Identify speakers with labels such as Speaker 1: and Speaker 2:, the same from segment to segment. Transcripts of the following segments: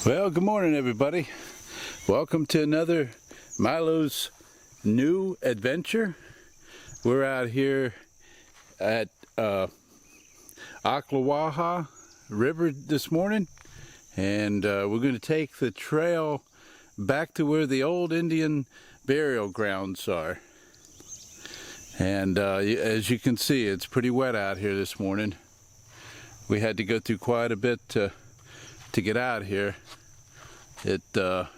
Speaker 1: Well, good morning, everybody. Welcome to another Milo's new adventure. We're out here at Ocala River this morning, and we're going to take the trail back to where the old Indian burial grounds are. And as you can see, it's pretty wet out here this morning. We had to go through quite a bit to get out here. And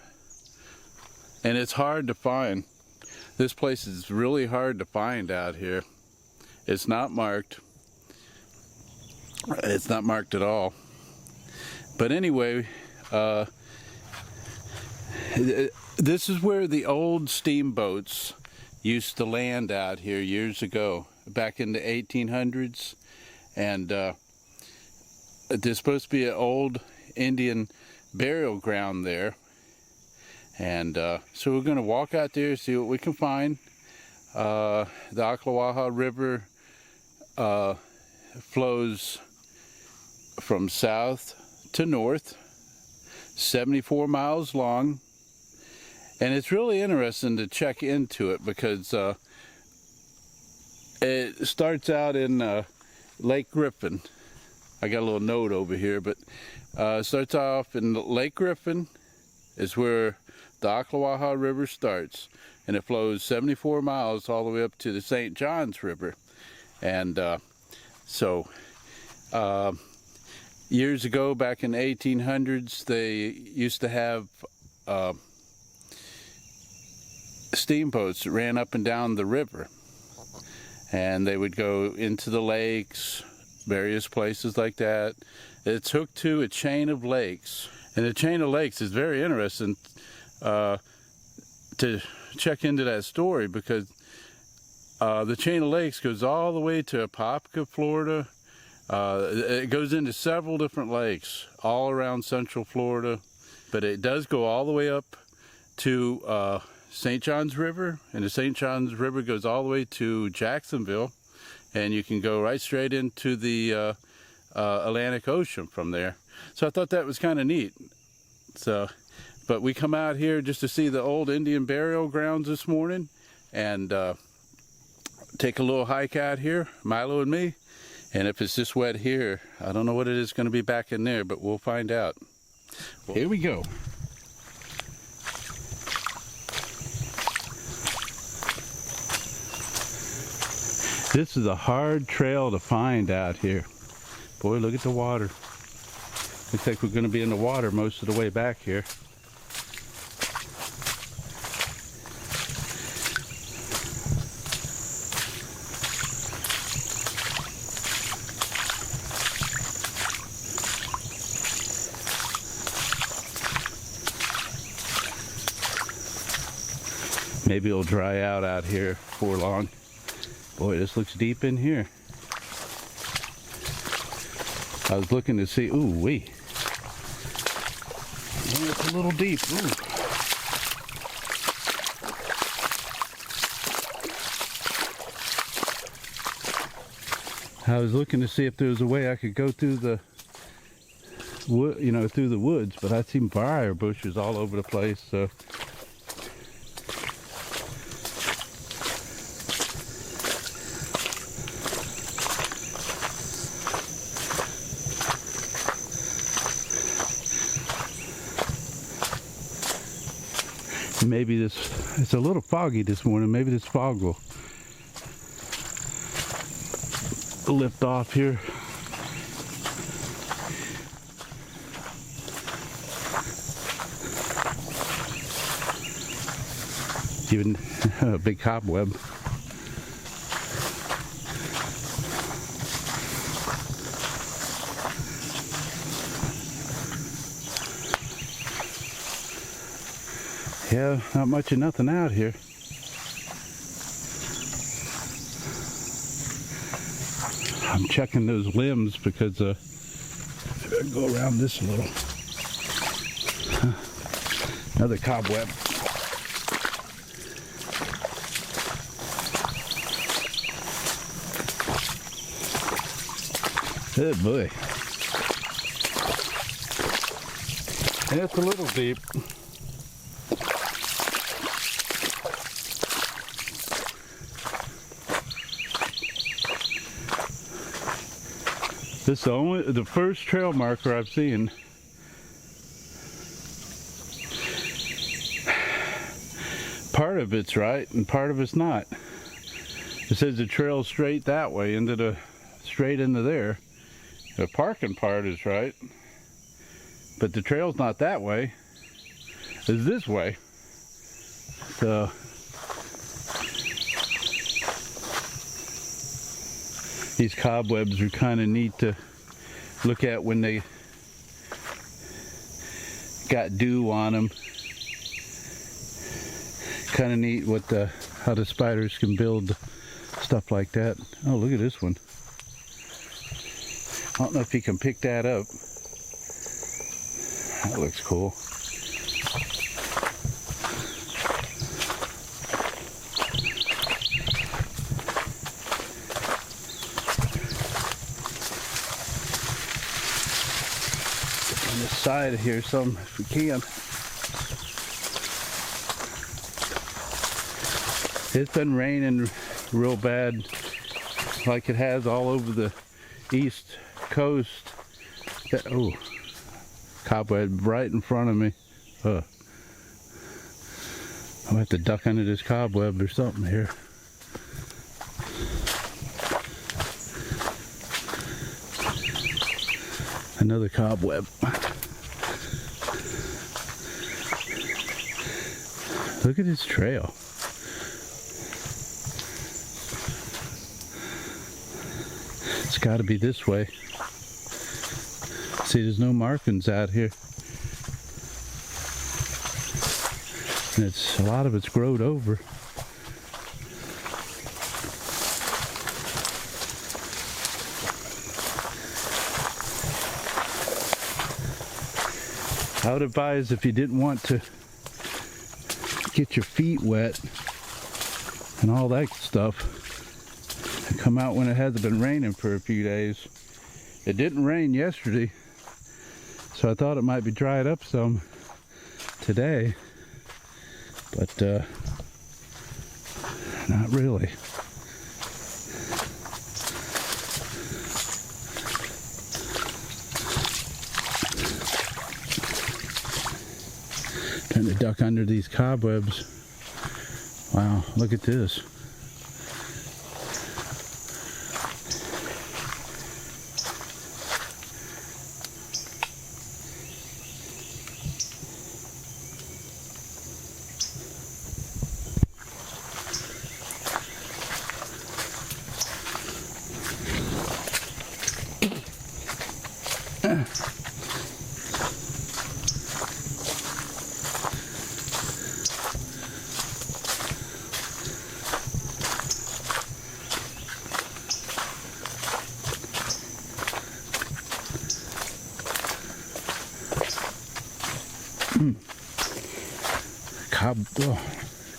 Speaker 1: it's hard to find. This place is really hard to find out here. It's not marked. It's not marked at all. But anyway, this is where the old steamboats used to land out here years ago, back in the 1800s. And there's supposed to be an old Indian burial ground there, and so we're going to walk out there, see what we can find. The Ocala River flows from south to north, 74 miles long, and it's really interesting to check into it because it starts out in Lake Griffin. I got a little note over here, but starts off in Lake Griffin is where the Ocala River starts, and it flows 74 miles all the way up to the St. Johns River. And years ago, back in the 1800s, they used to have steamboats that ran up and down the river, and they would go into the lakes, various places like that. It's hooked to a chain of lakes, and the chain of lakes is very interesting to check into that story, because the chain of lakes goes all the way to Apopka, Florida. It goes into several different lakes all around Central Florida, but it does go all the way up to St. Johns River, and the St. Johns River goes all the way to Jacksonville, and you can go right straight into the Atlantic Ocean from there. So I thought that was kind of neat. So, but we come out here just to see the old Indian burial grounds this morning, and take a little hike out here, Milo and me. And if it's this wet here, I don't know what it is going to be back in there, but we'll find out. Here we go. This is a hard trail to find out here. Boy, look at the water. Looks like we're going to be in the water most of the way back here. Maybe it'll dry out here before long. Boy, this looks deep in here. I was looking to see, ooh wee. Yeah, it's a little deep, ooh. I was looking to see if there was a way I could go through the wood, through the woods, but I seen briar bushes all over the place, so. Maybe it's a little foggy this morning. Maybe this fog will lift off here. Even a big cobweb. Yeah, not much of nothing out here. I'm checking those limbs because I go around this a little. Another cobweb. Good boy. And it's a little deep. This is the first trail marker I've seen. Part of it's right and part of it's not. It says the trail's straight that way straight into there. The parking part is right, but the trail's not that way. It's this way. So these cobwebs are kind of neat to look at when they got dew on them. Kind of neat how the spiders can build stuff like that. Oh, look at this one. I don't know if you can pick that up. That looks cool. On this side here some if we can. It's been raining real bad like it has all over the east coast. Oh, cobweb right in front of me. I'll have to duck under this cobweb or something here. Another cobweb. Look at this trail. It's got to be this way. See, there's no markings out here. And a lot of it's growed over. I would advise, if you didn't want to get your feet wet and all that stuff, come out when it hasn't been raining for a few days. It didn't rain yesterday, so I thought it might be dried up some today, but not really. Trying to duck under these cobwebs. Wow, look at this.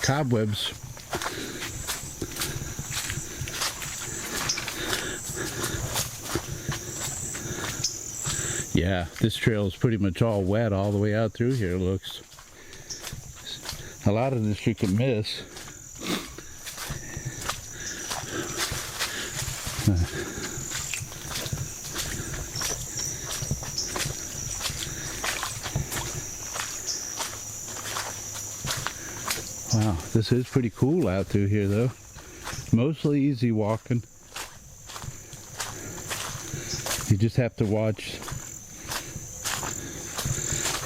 Speaker 1: Cobwebs. Yeah, this trail is pretty much all wet all the way out through here, it looks. A lot of this you can miss. Wow, this is pretty cool out through here though. Mostly easy walking. You just have to watch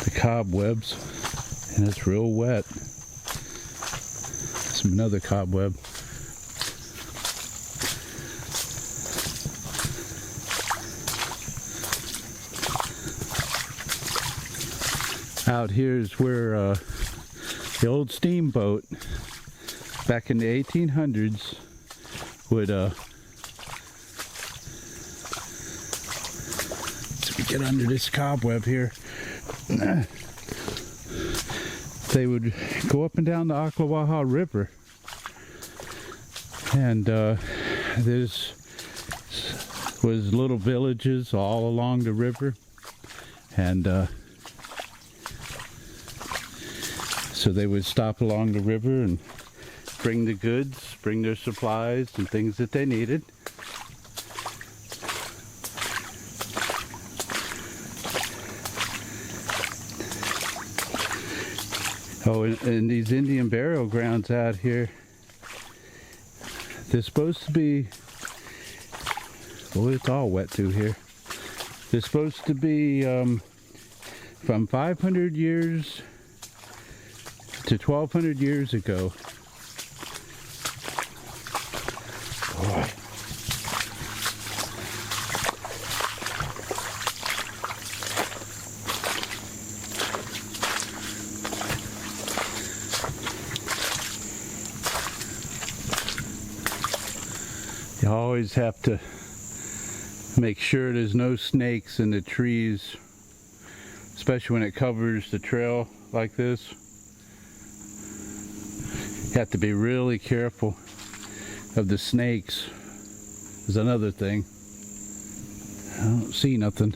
Speaker 1: the cobwebs, and it's real wet. Some another cobweb. Out here is where the old steamboat back in the 1800s would so we get under this cobweb here. They would go up and down the Ocala River, and there's was little villages all along the river, and So they would stop along the river and bring the goods, bring their supplies and things that they needed. Oh, and these Indian burial grounds out here, they're supposed to be, well, it's all wet through here. They're supposed to be from 500 years to 1200 years ago. Boy. You always have to make sure there's no snakes in the trees, especially when it covers the trail like this. You have to be really careful of the snakes. Is another thing. I don't see nothing.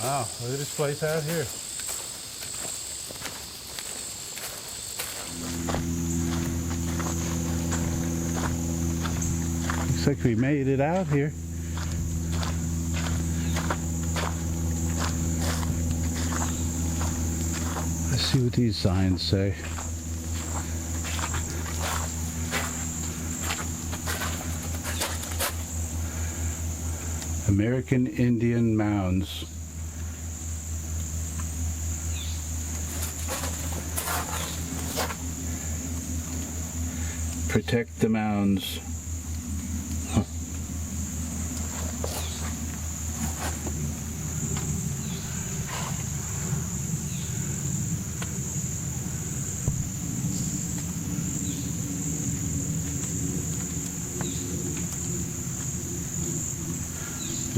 Speaker 1: Wow, look at this place out here. Looks like we made it out here. Let's see what these signs say. American Indian Mounds. Protect the mounds. Huh.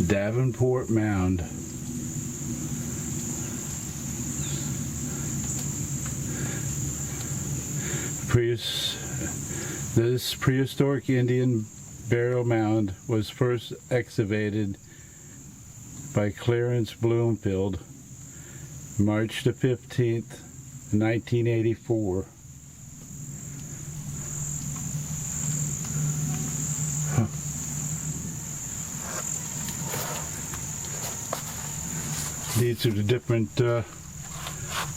Speaker 1: Davenport Mound. This prehistoric Indian burial mound was first excavated by Clarence Bloomfield, March the 15th, 1984. Huh. These are the different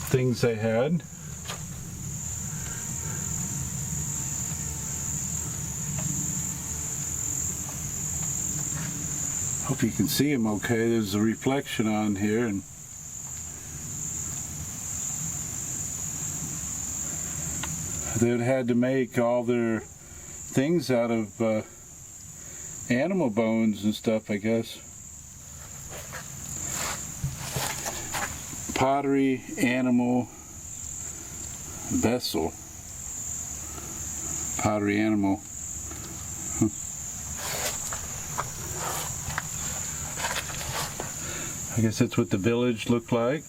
Speaker 1: things they had. Hope you can see them okay. There's a reflection on here, and they had to make all their things out of animal bones and stuff, I guess. Pottery, animal, vessel. Pottery, animal. I guess that's what the village looked like.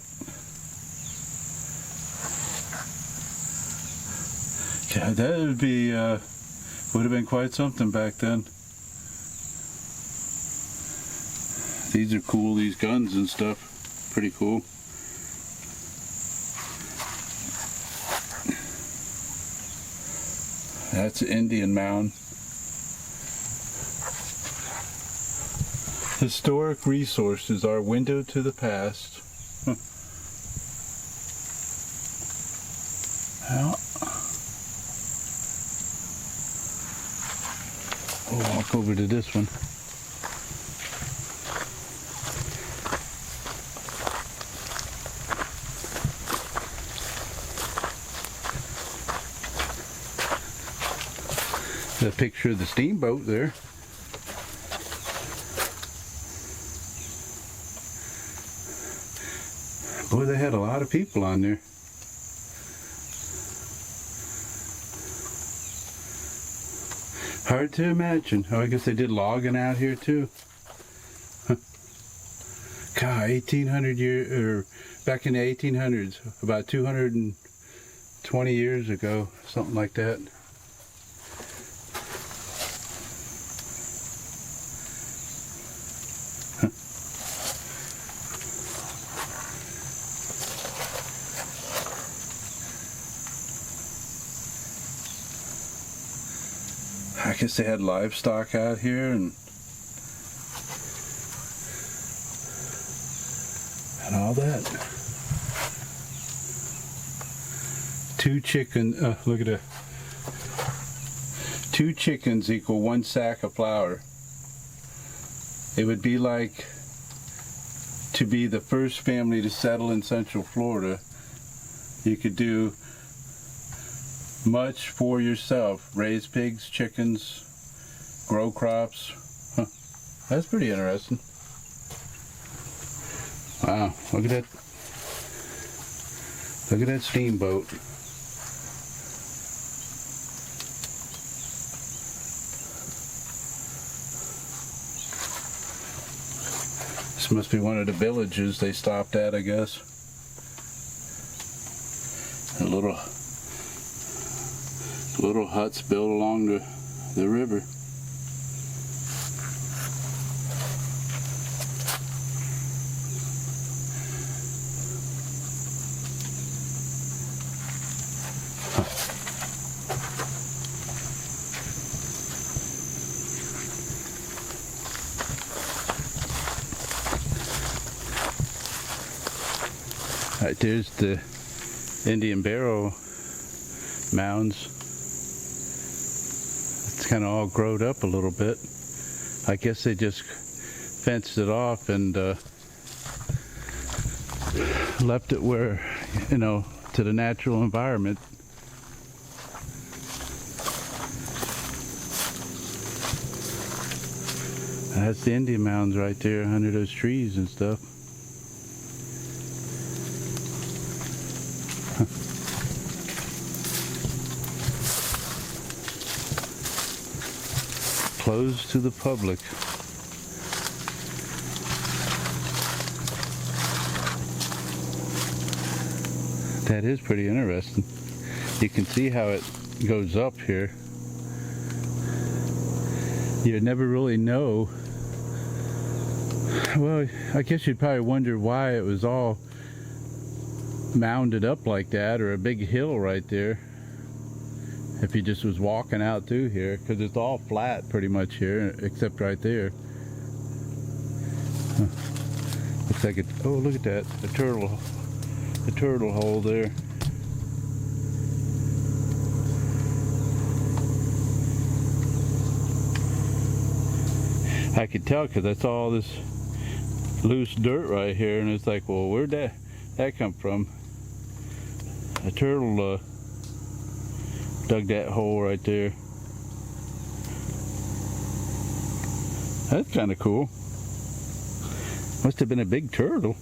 Speaker 1: Yeah, that would be, would have been quite something back then. These are cool, these guns and stuff. Pretty cool. That's an Indian Mound. Historic resources are window to the past. Well, we'll walk over to this one. The picture of the steamboat there. Boy, they had a lot of people on there. Hard to imagine. Oh, I guess they did logging out here too. Huh. God, 1800 years, or back in the 1800s, about 220 years ago, something like that. I guess they had livestock out here and all that. Look at that. 2 chickens equal 1 sack of flour. It would be like to be the first family to settle in Central Florida. You could do much for yourself. Raise pigs, chickens, grow crops. Huh. That's pretty interesting. Wow, look at that. Look at that steamboat. This must be one of the villages they stopped at, I guess. A little huts built along the river. Right, there's the Indian Mounds. It's kind of all growed up a little bit. I guess they just fenced it off and left it where, you know, to the natural environment. That's the Indian Mounds right there under those trees and stuff. Closed to the public. That is pretty interesting. You can see how it goes up here. You'd never really know. Well, I guess you'd probably wonder why it was all mounded up like that, or a big hill right there, if he just was walking out through here, because it's all flat pretty much here except right there. Huh. Looks like it. Oh, look at that, the turtle hole there. I could tell because I saw all this loose dirt right here, and it's like, well, where'd that come from? A turtle dug that hole right there. That's kind of cool. Must have been a big turtle.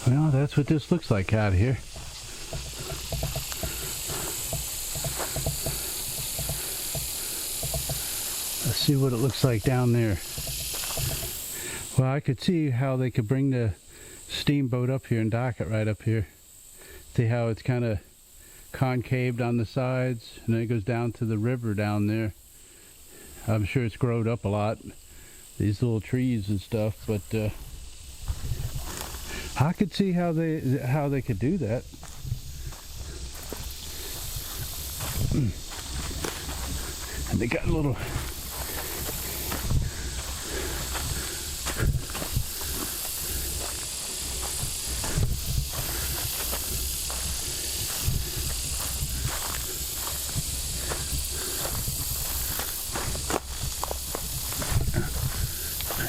Speaker 1: Well, that's what this looks like out here. Let's see what it looks like down there. Well, I could see how they could bring the steamboat up here and dock it right up here. See how it's kind of concaved on the sides, and then it goes down to the river down there. I'm sure it's grown up a lot, these little trees and stuff, but I could see how they could do that. And they got a little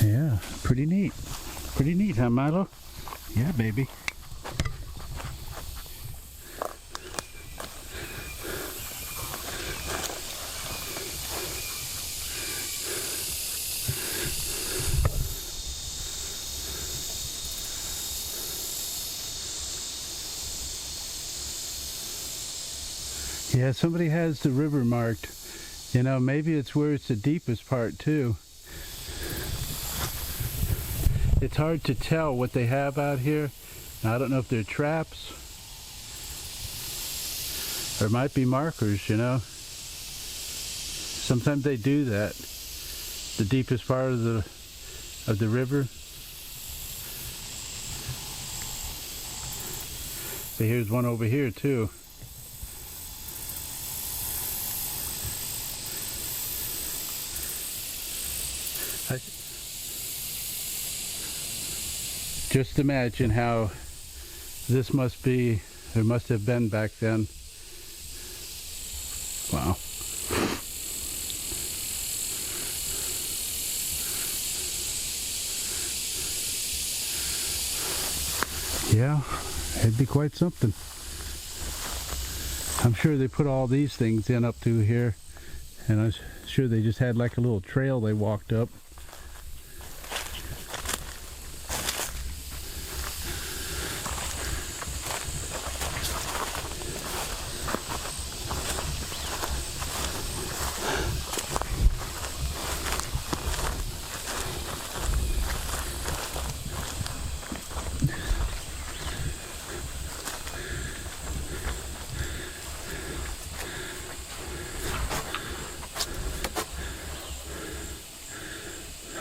Speaker 1: yeah, pretty neat. Pretty neat, huh, Milo? Yeah, baby. Yeah, somebody has the river marked. You know, maybe it's where it's the deepest part too. It's hard to tell what they have out here. I don't know if they're traps or it might be markers, you know. Sometimes they do that. The deepest part of the river. But here's one over here too. Just imagine how this must be, or must have been back then. Wow. Yeah, it'd be quite something. I'm sure they put all these things in up through here, and I'm sure they just had like a little trail they walked up.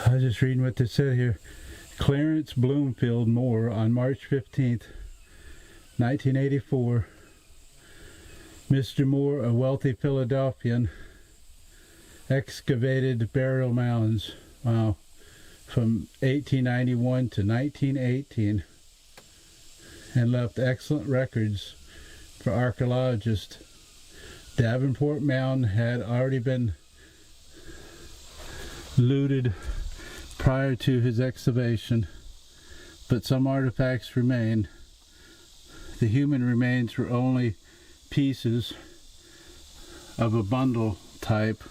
Speaker 1: I was just reading what they said here. Clarence Bloomfield Moore on March 15th, 1984. Mr. Moore, a wealthy Philadelphian, excavated burial mounds, wow, from 1891 to 1918 and left excellent records for archaeologists. Davenport Mound had already been looted prior to his excavation, but some artifacts remain. The human remains were only pieces of a bundle type.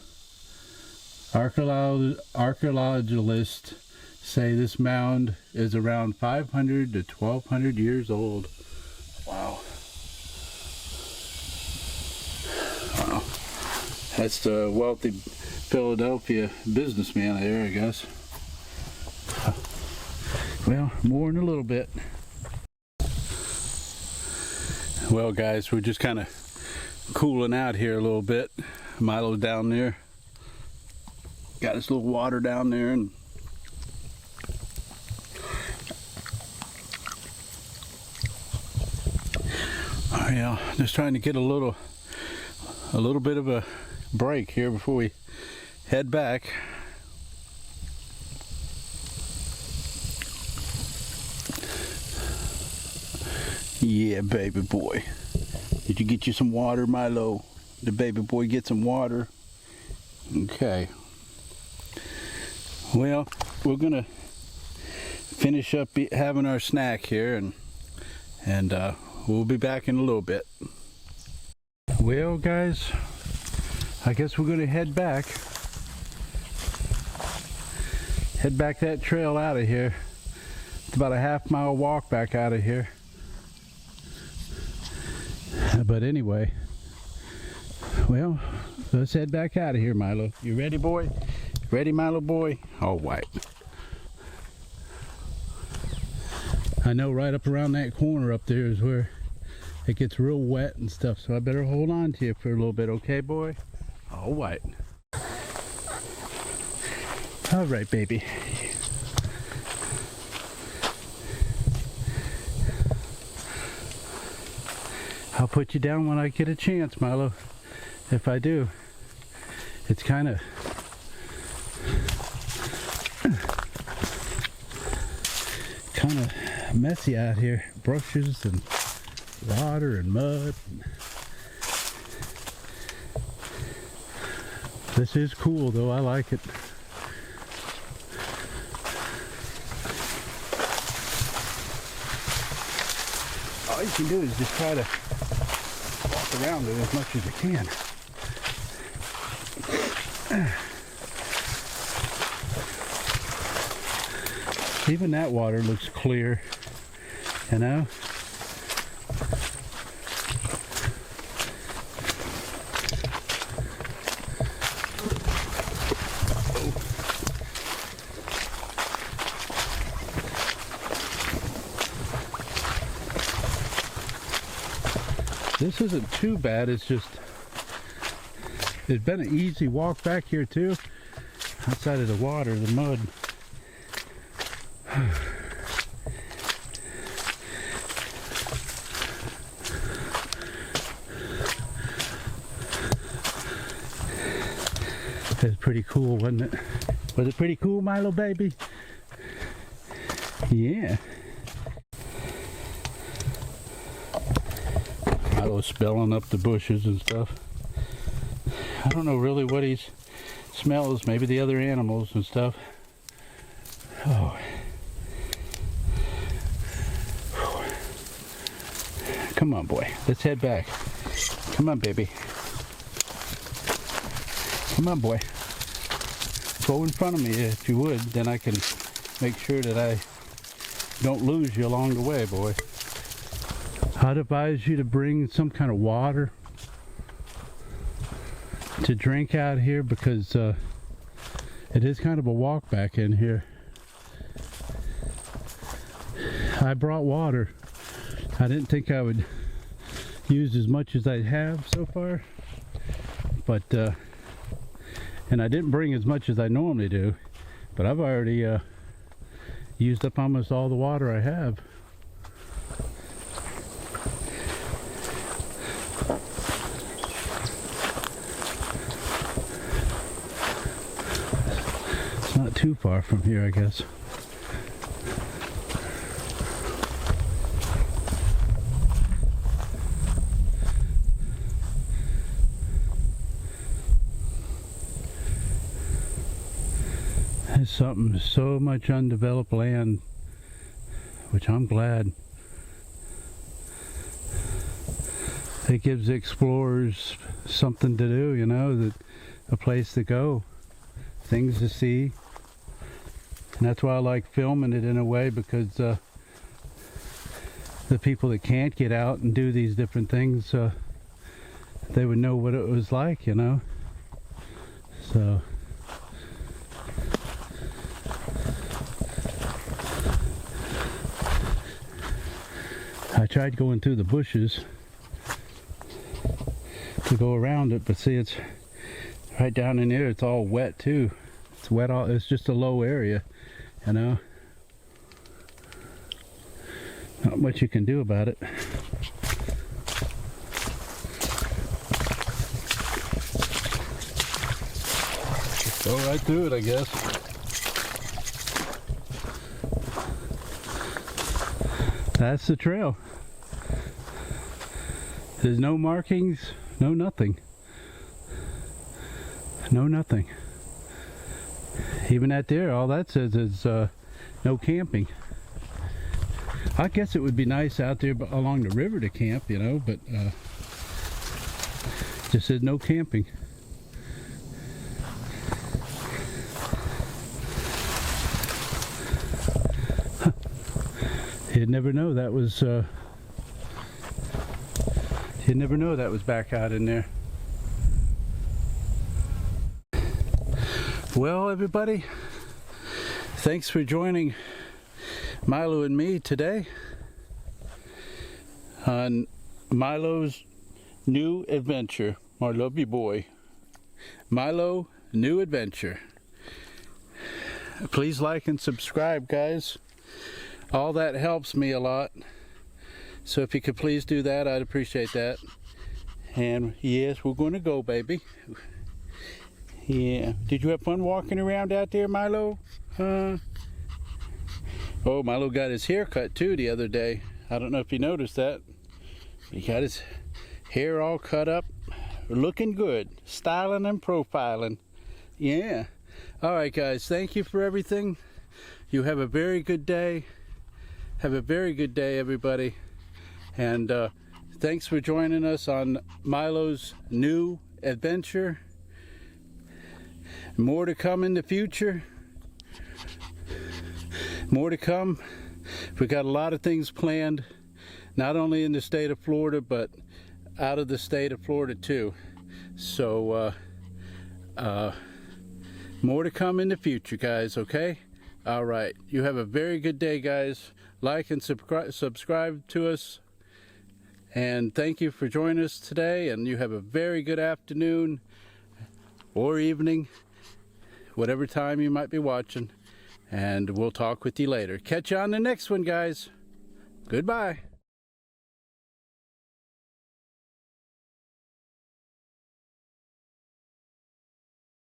Speaker 1: Archaeologists say this mound is around 500 to 1200 years old. Wow. Wow. That's the wealthy Philadelphia businessman there, I guess. Well, more in a little bit. Well, guys, we're just kind of cooling out here a little bit. Milo's down there. Got his little water down there, and oh yeah, just trying to get a little bit of a break here before we head back. Yeah, baby boy. Did you get you some water, Milo? Did baby boy get some water? Okay. Well, we're gonna finish up having our snack here, and we'll be back in a little bit. Well, guys, I guess we're gonna head back that trail out of here. It's about a half-mile walk back out of here. But anyway, well, let's head back out of here, Milo. You ready, boy? Ready, Milo boy? All right. I know right up around that corner up there is where it gets real wet and stuff, so I better hold on to you for a little bit, okay, boy? All right. All right, baby. I'll put you down when I get a chance, Milo. If I do. It's kind of messy out here. Brushes and water and mud. This is cool though, I like it. All you can do is just try to walk around it as much as you can. Even that water looks clear, you know? This isn't too bad. It's just, it's been an easy walk back here too. Outside of the water, the mud. That's pretty cool, wasn't it? Was it pretty cool, Milo baby? Yeah. Milo's spelling up the bushes and stuff. I don't know really what he smells. Maybe the other animals and stuff. Oh. Come on, boy. Let's head back. Come on, baby. Come on, boy. Go in front of me if you would. Then I can make sure that I don't lose you along the way, boy. I'd advise you to bring some kind of water to drink out here, because it is kind of a walk back in here. I brought water. I didn't think I would use as much as I have so far, but and I didn't bring as much as I normally do, but I've already used up almost all the water I have. It's not too far from here, I guess. There's something, so much undeveloped land, which I'm glad. It gives the explorers something to do, you know, a place to go, things to see. And that's why I like filming it in a way, because the people that can't get out and do these different things, they would know what it was like, you know. So I tried going through the bushes to go around it, but see, it's right down in there. It's all wet too. It's wet all. It's just a low area, you know. Not much you can do about it. Just go right through it, I guess. That's the trail. There's no markings, no nothing. No nothing. Even at there, all that says is no camping. I guess it would be nice out there along the river to camp, you know, but just says no camping. You'd never know that was you'd never know that was back out in there. Well, everybody, thanks for joining Milo and me today on Milo's new adventure. I love you, boy. Milo, new adventure. Please like and subscribe, guys. All that helps me a lot. So if you could please do that, I'd appreciate that. And yes, we're going to go, baby. Yeah. Did you have fun walking around out there, Milo? Oh, Milo got his hair cut too the other day. I don't know if you noticed that. He got his hair all cut up, looking good, styling and profiling. Yeah. All right, guys. Thank you for everything. You have a very good day. Have a very good day, everybody. And thanks for joining us on Milo's new adventure. More to come in the future. More to come. We got a lot of things planned, not only in the state of Florida, but out of the state of Florida too. So more to come in the future, guys, okay? All right. You have a very good day, guys. Like and subscribe to us. And thank you for joining us today, and you have a very good afternoon or evening, whatever time you might be watching, and we'll talk with you later. Catch you on the next one, guys. Goodbye.